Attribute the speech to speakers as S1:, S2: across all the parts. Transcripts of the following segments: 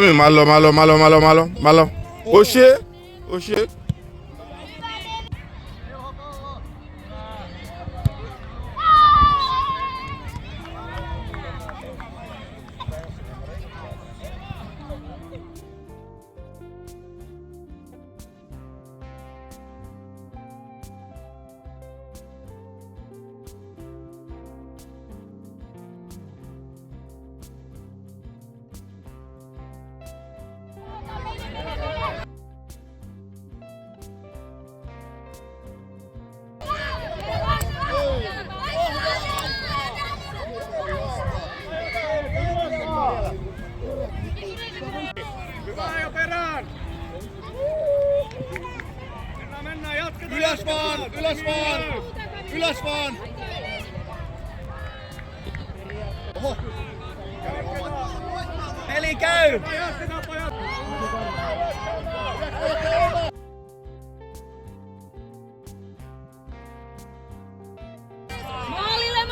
S1: Má lọ. Ó ṣe.
S2: Ylös vaan! Oho! Peli käy!
S3: Maalille!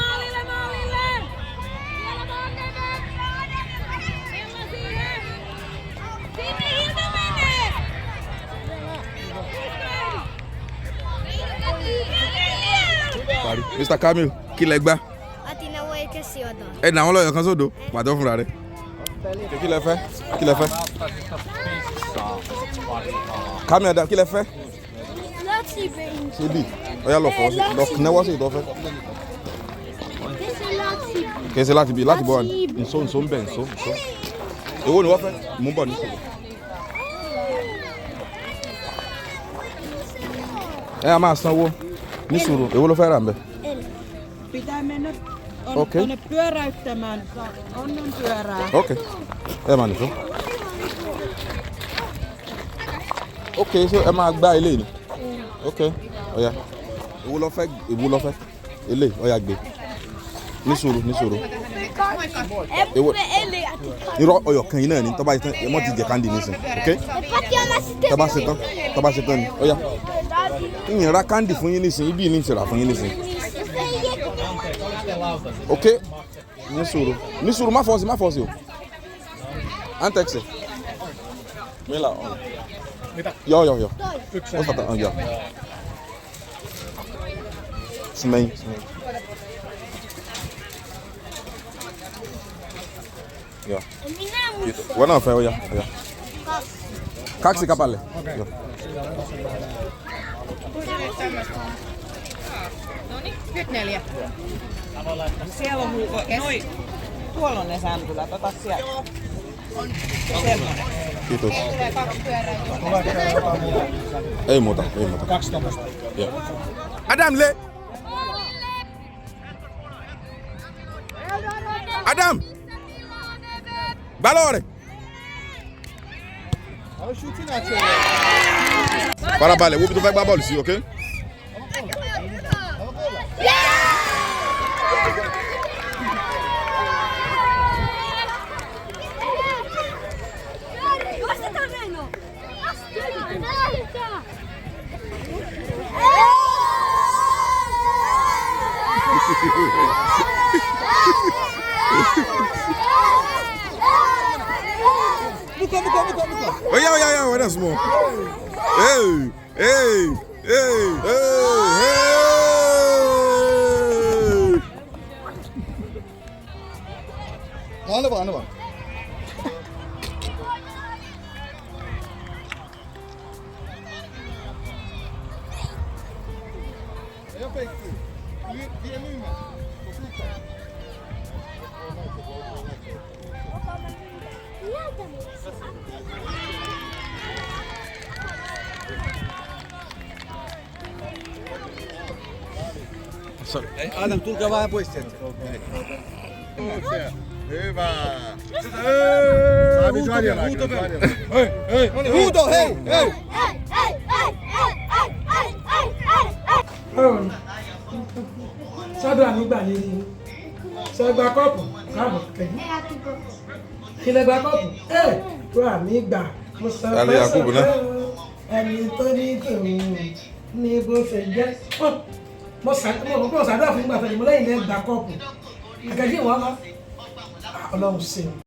S3: Siellä Mannerberg!Ella siihen! Sinne Hilda menee!
S1: Mr. Kamil, kí lẹ gbá?
S4: Àti ìnáwó ike sí ọ̀dọ̀.
S1: Ẹ nà wọ́n lọ́yọ̀ kan sódò, pàtó fúnra rẹ̀. Kí lẹ fẹ́? Kamil Adam, kí lẹ fẹ́?
S4: Láti ìbẹ̀yìn.
S1: Ṣé bí? Ọ̀yá lọ fọwọ́ sí, lọ náwó sí ìtọ́fẹ́. Kì í ṣe láti bí, láti bọ̀ wá ní. Nso ń bẹ̀ nso. Èwo ni wọ́n fẹ́? Mú bọ̀ nísòro. Ẹ á máa sanwó nísòro. Èwo ló fẹ́ rà ń bẹ̀?
S5: Pitää mennä
S1: Okei.
S5: tuonne pyöräyttämään. Onnen pyörää.
S1: Okei. Ẹ máa nìṣó. Okei, ṣé ẹ máa gbá ilé ni? Okei. Ọ̀yá. Èwo ló fẹ́? Ilé, ọ̀yá gbé. Nísòro. Èwo? Irọ́ ọyọ̀ kan yìí náà ni tọ́ba ìtàn ẹ̀mọ́ ti jẹ káńdì nísìn. Okay? Tọ́ba ṣe tán ni. Ọ̀yá. Ìyìn ra káńdì fún yín nísìn, ibi ní ìṣẹ̀rà fún yín nísìn. Okay? Nísòro, má fọ́ sí o. Antexe. Mela. Joo. Ostetaan, joo. Smei. Joo. Kiitos. Voidaan fẹ́ oja. Kaksi kapalle. Joo.
S5: Noniin, nyt 4. Siellä on noin. Tuolla on ne sämpylät, ota sieltä. Semmoinen.
S1: Kiitos.
S5: Tulee 2 pyörää.
S1: Ei muuta.
S2: 2 tommoista.
S1: Joo. Adam, le! Adam! Balore! Farabalẹ̀, wo bí tó fẹ́ gbá bọ́ọ̀lù sí, okay?
S2: Mukaan.
S1: Oya, wait small. Hey.
S2: Anna vaan. Jag fick vi är nu med.
S1: Sorry.
S2: Adam, tulkaa vähän pois sieltä. Hyvä. Huuto, hei!
S6: Sọ́dọ̀ àmìgbà lè rí sọ gba kọ́ọ̀pù káàbọ̀ kẹ́yìn kí lẹ gba kọ́ọ̀pù tó àmìgbà mo sọ pé sọ̀rọ̀ ẹni tó ní tòun ní bó ṣe jẹ́ mo ṣàdúrà fún ìgbà tẹ̀lé mo lẹ́yìn lẹ́ gba kọ́ọ̀pù ìkẹ́jì wọn lọ Ọlọ́run ṣeun.